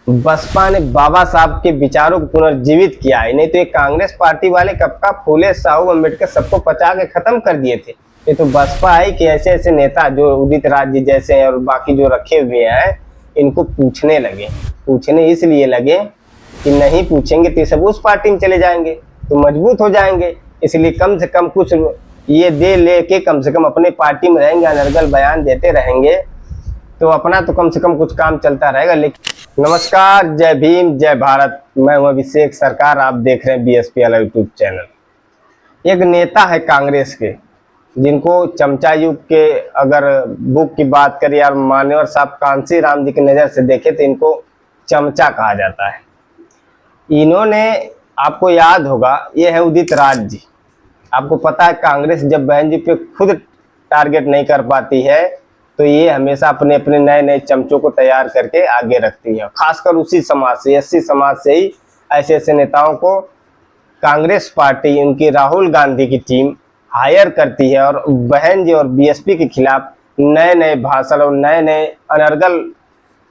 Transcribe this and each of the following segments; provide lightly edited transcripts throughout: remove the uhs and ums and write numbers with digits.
बसपा ने बाबा साहब के विचारों को पुनर्जीवित किया है। नहीं तो ये कांग्रेस पार्टी वाले कब का फूले साहू अम्बेडकर सबको पचा के खत्म कर दिए थे। ये तो बसपा है कि ऐसे ऐसे नेता जो उदित राज जी जैसे हैं और बाकी जो रखे हुए हैं, इनको पूछने लगे। पूछने इसलिए लगे कि नहीं पूछेंगे तो सब उस पार्टी में चले जाएंगे तो मजबूत हो जाएंगे, इसलिए कम से कम कुछ ये दे लेके कम से कम अपने पार्टी में रहेंगे, अनर्गल बयान देते रहेंगे तो अपना तो कम से कम कुछ काम चलता रहेगा। लेकिन नमस्कार, जय भीम, जय भारत। मैं हूं अभिषेक सरकार, आप देख रहे हैं बीएसपी वाला यूट्यूब चैनल। एक नेता है कांग्रेस के जिनको चमचा युग के अगर बुक की बात करें यार, मान्यवर साहब कांसी राम जी की नज़र से देखे तो इनको चमचा कहा जाता है। इन्होंने, आपको याद होगा, ये है उदित राज जी। आपको पता है कांग्रेस जब बहन जी पे खुद टारगेट नहीं कर पाती है तो ये हमेशा अपने अपने नए नए चमचों को तैयार करके आगे रखती है। खासकर उसी समाज से, एससी समाज से ही ऐसे ऐसे नेताओं को कांग्रेस पार्टी, उनकी राहुल गांधी की टीम हायर करती है और बहन जी और बीएसपी के खिलाफ नए नए भाषण और नए नए अनर्गल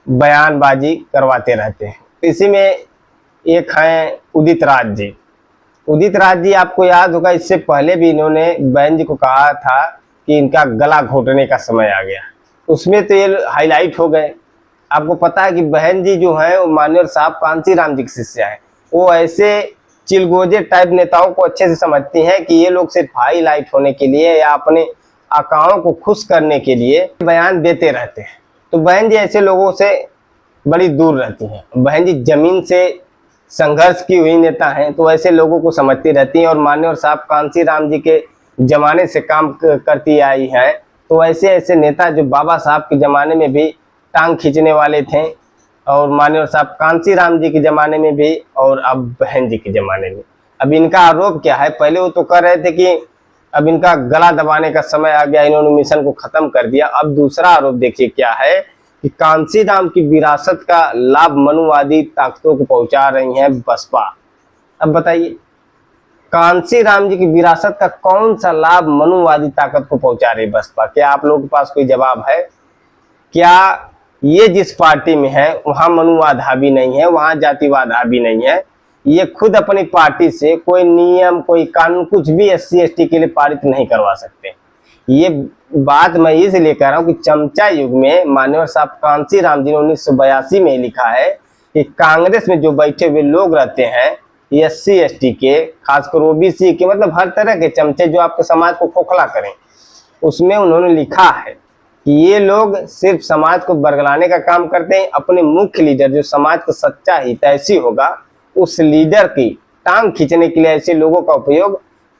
बयानबाजी करवाते रहते हैं। इसी में एक हैं उदित राज जी। उदित राज जी, आपको याद होगा, इससे पहले भी इन्होंने बहन जी को कहा था कि इनका गला घोटने का समय आ गया। उसमें तो ये हाईलाइट हो गए। आपको पता है कि बहन जी जो है वो मान्यवर साहब कांसी राम जी के शिष्य हैं। वो ऐसे चिलगोजे टाइप नेताओं को अच्छे से समझती हैं कि ये लोग सिर्फ हाईलाइट होने के लिए या अपने आकाओं को खुश करने के लिए बयान देते रहते हैं। तो बहन जी ऐसे लोगों से बड़ी दूर रहती हैं। बहन जी जमीन से संघर्ष की हुई नेता हैं, तो ऐसे लोगों को समझती रहती हैं और मान्यवर साहब कांसी राम जी के जमाने से काम करती आई हैं। तो ऐसे ऐसे नेता जो बाबा साहब के ज़माने में भी टांग खींचने वाले थे और मान्यवर साहब कांसी राम जी के ज़माने में भी और अब बहन जी के ज़माने में। अब इनका आरोप क्या है? पहले वो तो कर रहे थे कि अब इनका गला दबाने का समय आ गया, इन्होंने मिशन को ख़त्म कर दिया। अब दूसरा आरोप देखिए क्या है कि कांसी राम की विरासत का लाभ मनुवादी ताकतों को पहुँचा रही हैं बसपा। अब बताइए, कांसी राम जी की विरासत का कौन सा लाभ मनुवादी ताकत को पहुंचा रही बसपा? क्या आप लोगों के पास कोई जवाब है? क्या ये जिस पार्टी में है वहां मनुवाद हावी नहीं है, वहां जातिवाद हावी नहीं है? ये खुद अपनी पार्टी से कोई नियम, कोई कानून, कुछ भी एससी एसटी के लिए पारित नहीं करवा सकते। ये बात मैं इसलिए कह रहा हूँ कि चमचा युग में मान्यवर साहब कांसी राम जी ने 1982 में लिखा है कि कांग्रेस में जो बैठे हुए लोग रहते हैं एससी एसटी के, खासकर ओबीसी के, मतलब हर तरह के चमचे जो आपके समाज को खोखला करें, उसमें उन्होंने लिखा है कि ये लोग सिर्फ समाज को बरगलाने का काम करते हैं। अपने मुख्य लीडर जो समाज का सच्चा हितैषी होगा, उस लीडर की टांग खींचने के लिए ऐसे लोगों का उपयोग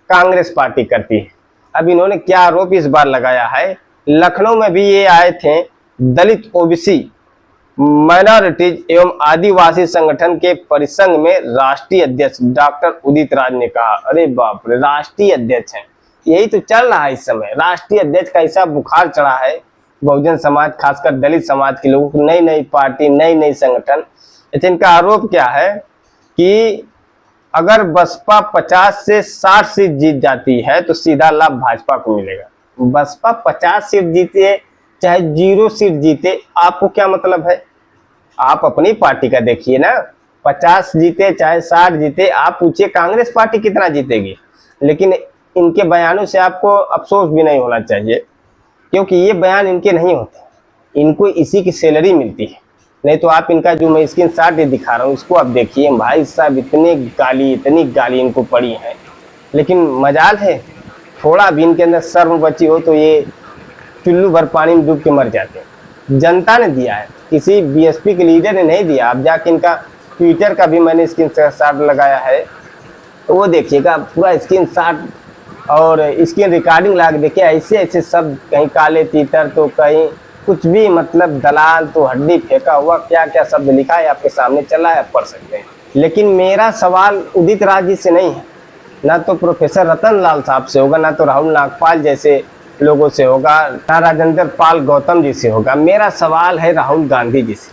कांग्रेस पार्टी करती है। अब इन्होंने क्या आरोप इस बार लगाया है? लखनऊ में भी ये आए थे दलित, ओबीसी, माइनॉरिटीज एवं आदिवासी संगठन के परिसंघ में राष्ट्रीय अध्यक्ष डॉक्टर उदित राज ने कहा, अरे बाप रे, राष्ट्रीय अध्यक्ष हैं, यही तो चल रहा है इस समय। राष्ट्रीय अध्यक्ष का ऐसा बुखार चढ़ा है बहुजन समाज, खासकर दलित समाज के लोगों को, नई नई पार्टी, नई नई संगठन। इनका आरोप क्या है कि अगर बसपा 50 से 60 सीट जीत जाती है तो सीधा लाभ भाजपा को मिलेगा। बसपा 50 सीट जीते चाहे 0 सीट जीते, आपको क्या मतलब है? आप अपनी पार्टी का देखिए ना। 50 जीते चाहे 60 जीते, आप पूछिए कांग्रेस पार्टी कितना जीतेगी। लेकिन इनके बयानों से आपको अफसोस भी नहीं होना चाहिए, क्योंकि ये बयान इनके नहीं होते, इनको इसी की सैलरी मिलती है। नहीं तो आप इनका जो मैं स्क्रीन शॉट दिखा रहा हूँ, इसको आप देखिए, भाई साहब इतनी गाली इनको पड़ी है। लेकिन मजाल है, थोड़ा भी इनके अंदर शर्म बची हो तो ये चुल्लू भर पानी में डूब के मर जाते हैं। जनता ने दिया है, किसी बीएसपी के लीडर ने नहीं दिया। आप जाके इनका ट्विटर का भी मैंने स्क्रीन शॉट लगाया है, तो वो देखिएगा पूरा स्क्रीन शॉट और स्क्रीन रिकॉर्डिंग ला के देखिए। ऐसे ऐसे शब्द, कहीं काले तीतर तो कहीं कुछ भी, मतलब दलाल तो हड्डी फेंका हुआ, क्या क्या शब्द लिखा है आपके सामने चला है, आप पढ़ सकते हैं। लेकिन मेरा सवाल उदित राज जी से नहीं है, ना तो प्रोफेसर रतन लाल साहब से होगा, ना तो राहुल नागपाल जैसे लोगों से होगा, ना राजेंद्र पाल गौतम जी से होगा। मेरा सवाल है राहुल गांधी जी से।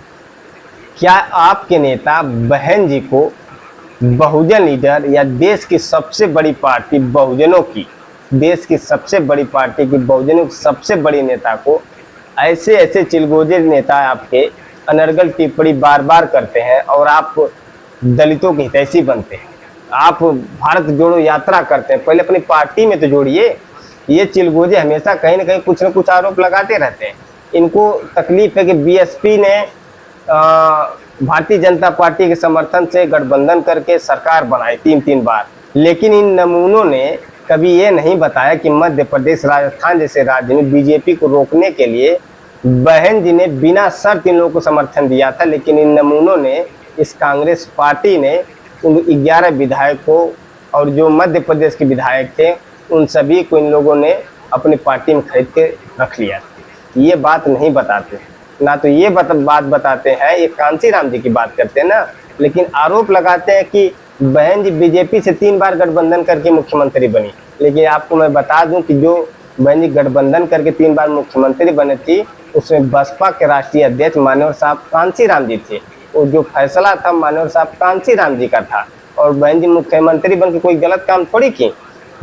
क्या आपके नेता बहन जी को बहुजन लीडर या देश की सबसे बड़ी पार्टी बहुजनों की, देश की सबसे बड़ी पार्टी की बहुजनों की सबसे बड़ी नेता को ऐसे ऐसे चिलगोजे नेता आपके अनर्गल टिप्पणी बार बार करते हैं और आप दलितों के हितैषी बनते हैं, आप भारत जोड़ो यात्रा करते हैं, पहले अपनी पार्टी में तो जोड़िए। ये चिलगोजे हमेशा कहीं ना कहीं कुछ न कुछ आरोप लगाते रहते हैं। इनको तकलीफ है कि बीएसपी ने भारतीय जनता पार्टी के समर्थन से गठबंधन करके सरकार बनाई 3 बार, लेकिन इन नमूनों ने कभी ये नहीं बताया कि मध्य प्रदेश, राजस्थान जैसे राज्य में बीजेपी को रोकने के लिए बहन जी ने बिना शर्त इन लोगों को समर्थन दिया था। लेकिन इन नमूनों ने, इस कांग्रेस पार्टी ने उन 11 विधायकों और जो मध्य प्रदेश के विधायक थे उन सभी को इन लोगों ने अपनी पार्टी में खरीद के रख लिया। ये बात नहीं बताते ना, तो ये बात बताते हैं, ये कांशीराम जी की बात करते हैं ना, लेकिन आरोप लगाते हैं कि बहन जी बीजेपी से 3 बार गठबंधन करके मुख्यमंत्री बनी। लेकिन आपको मैं बता दूं कि जो बहन जी गठबंधन करके 3 बार मुख्यमंत्री बने थी, उसमें बसपा के राष्ट्रीय अध्यक्ष माननीय साहब कांशीराम जी थे, और जो फैसला था माननीय साहब कांशीराम जी का था। और बहन जी मुख्यमंत्री बन के कोई गलत काम थोड़ी की।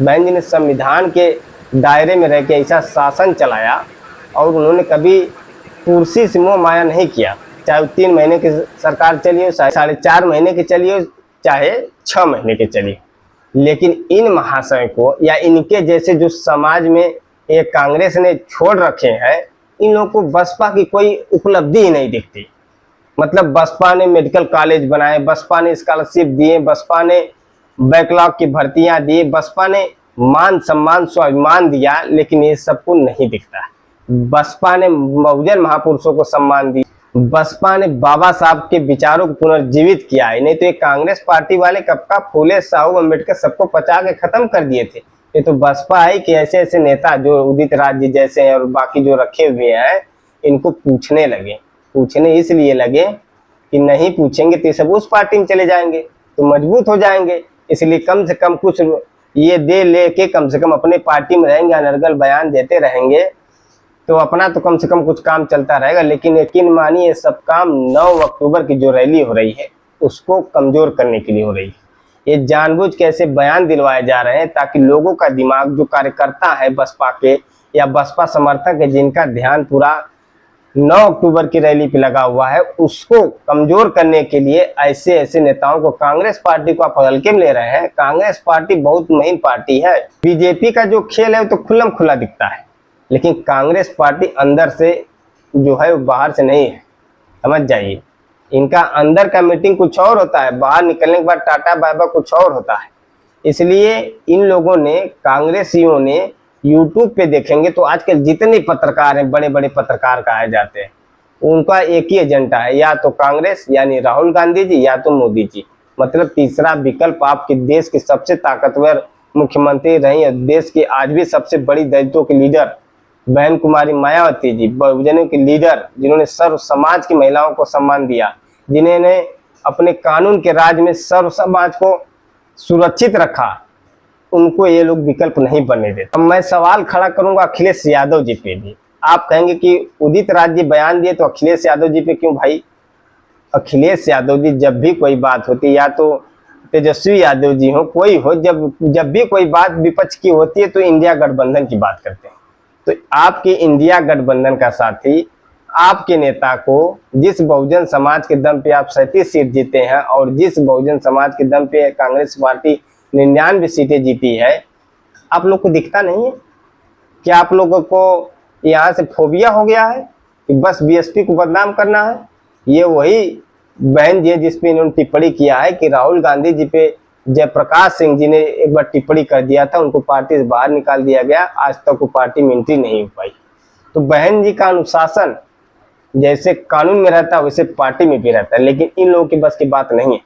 बहन जी ने संविधान के दायरे में रह के ऐसा शासन चलाया और उन्होंने कभी कुर्सी से मोह माया नहीं किया, चाहे 3 महीने की सरकार चली हो, 4.5 महीने की चली हो, चाहे 6 महीने की चली। लेकिन इन महाशय को या इनके जैसे जो समाज में एक कांग्रेस ने छोड़ रखे हैं, इन लोगों को बसपा की कोई उपलब्धि ही नहीं दिखती। मतलब बसपा ने मेडिकल कॉलेज बनाए, बसपा ने स्कॉलरशिप दिए, बसपा ने बैकलॉग की भर्तियां दी, बसपा ने मान सम्मान स्वाभिमान दिया, लेकिन ये सबको नहीं दिखता। बसपा ने बहुजन महापुरुषों को सम्मान दिया, बसपा ने बाबा साहब के विचारों को पुनर्जीवित किया है। नहीं तो ये कांग्रेस पार्टी वाले कब का फूले, साहू, अम्बेडकर सबको पचा के खत्म कर दिए थे। ये तो बसपा है कि ऐसे ऐसे नेता जो उदित राज जी जैसे हैं और बाकी जो रखे हुए हैं, इनको पूछने लगे। पूछने इसलिए लगे कि नहीं पूछेंगे तो सब उस पार्टी में चले जाएंगे, तो मजबूत हो जाएंगे। इसलिए कम से कम कुछ ये दे लेके कम से कम अपने पार्टी में रहेंगे, अनर्गल बयान देते रहेंगे, तो अपना तो कम से कम कुछ काम चलता रहेगा। लेकिन यकीन मानिए ये सब काम 9 अक्टूबर की जो रैली हो रही है उसको कमजोर करने के लिए हो रही है। ये जानबूझ के ऐसे बयान दिलवाए जा रहे हैं ताकि लोगों का दिमाग, जो कार्यकर्ता है बसपा के या बसपा समर्थक है, जिनका ध्यान पूरा 9 अक्टूबर की रैली पे लगा हुआ है, उसको कमजोर करने के लिए ऐसे ऐसे नेताओं को, कांग्रेस पार्टी को आप हल्के में ले रहे हैं। कांग्रेस पार्टी बहुत महीन पार्टी है। बीजेपी का जो खेल है वो तो खुल्लम खुला दिखता है, लेकिन कांग्रेस पार्टी अंदर से जो है वो बाहर से नहीं है, समझ जाइए। इनका अंदर का मीटिंग कुछ और होता है, बाहर निकलने के बाद टाटा बाय बाय कुछ और होता है। इसलिए इन लोगों ने, कांग्रेसियों ने, यूट्यूब पे देखेंगे तो आजकल जितने पत्रकार हैं, बड़े बड़े पत्रकार कहे जाते हैं, उनका एक ही एजेंडा है, या तो कांग्रेस यानी राहुल गांधी जी या तो मोदी जी। मतलब तीसरा विकल्प आपके देश के सबसे ताकतवर मुख्यमंत्री रही है, देश की आज भी सबसे बड़ी दलितों की लीडर बहन कुमारी मायावती जी, बहुजनों की लीडर, जिन्होंने सर्व समाज की महिलाओं को सम्मान दिया, जिन्होंने अपने कानून के राज में सर्व समाज को सुरक्षित रखा, उनको ये लोग विकल्प नहीं बनने देते। अब मैं सवाल खड़ा करूंगा अखिलेश यादव जी पे भी। आप कहेंगे कि उदित राज जी बयान दिए तो अखिलेश यादव जी पे क्यों भाई? अखिलेश यादव जी जब भी कोई बात होती, या तो तेजस्वी यादव जी हो, कोई हो, जब भी कोई बात विपक्ष की होती है तो इंडिया गठबंधन की बात करते हैं। तो आपके इंडिया गठबंधन का साथी, आपके नेता को जिस बहुजन समाज के दम पे आप 37 सीट जीते हैं और जिस बहुजन समाज के दम पे कांग्रेस पार्टी 99 सीटें जीती है, आप लोग को दिखता नहीं है? क्या आप लोगों को यहाँ से फोबिया हो गया है कि बस बीएसपी को बदनाम करना है? ये वही बहन जी है जिसपे इन्होंने टिप्पणी किया है कि राहुल गांधी जी पे जयप्रकाश सिंह जी ने एक बार टिप्पणी कर दिया था, उनको पार्टी से बाहर निकाल दिया गया, आज तक वो पार्टी में एंट्री नहीं हो पाई। तो बहन जी का अनुशासन जैसे कानून में रहता है वैसे पार्टी में भी रहता है, लेकिन इन लोगों की बस की बात नहीं है।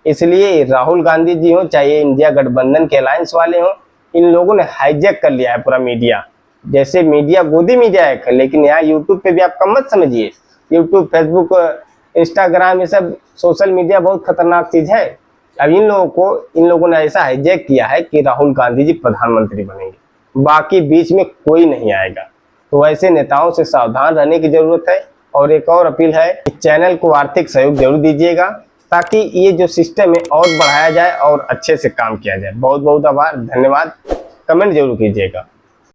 इसलिए राहुल गांधी जी हो चाहे इंडिया गठबंधन के अलायंस वाले हो, इन लोगों ने हाईजैक कर लिया है पूरा मीडिया। जैसे मीडिया गोदी मीडिया है, लेकिन यहाँ यूट्यूब पे भी आप कम मत समझिए। यूट्यूब, फेसबुक, इंस्टाग्राम, ये सब सोशल मीडिया बहुत खतरनाक चीज है। अब इन लोगों ने ऐसा हाईजैक किया है कि राहुल गांधी जी प्रधानमंत्री बनेंगे, बाकी बीच में कोई नहीं आएगा। तो ऐसे नेताओं से सावधान रहने की जरूरत है। और एक और अपील है कि चैनल को आर्थिक सहयोग जरूर दीजिएगा ताकि ये जो सिस्टम है और बढ़ाया जाए और अच्छे से काम किया जाए। बहुत बहुत आभार, धन्यवाद। कमेंट जरूर कीजिएगा।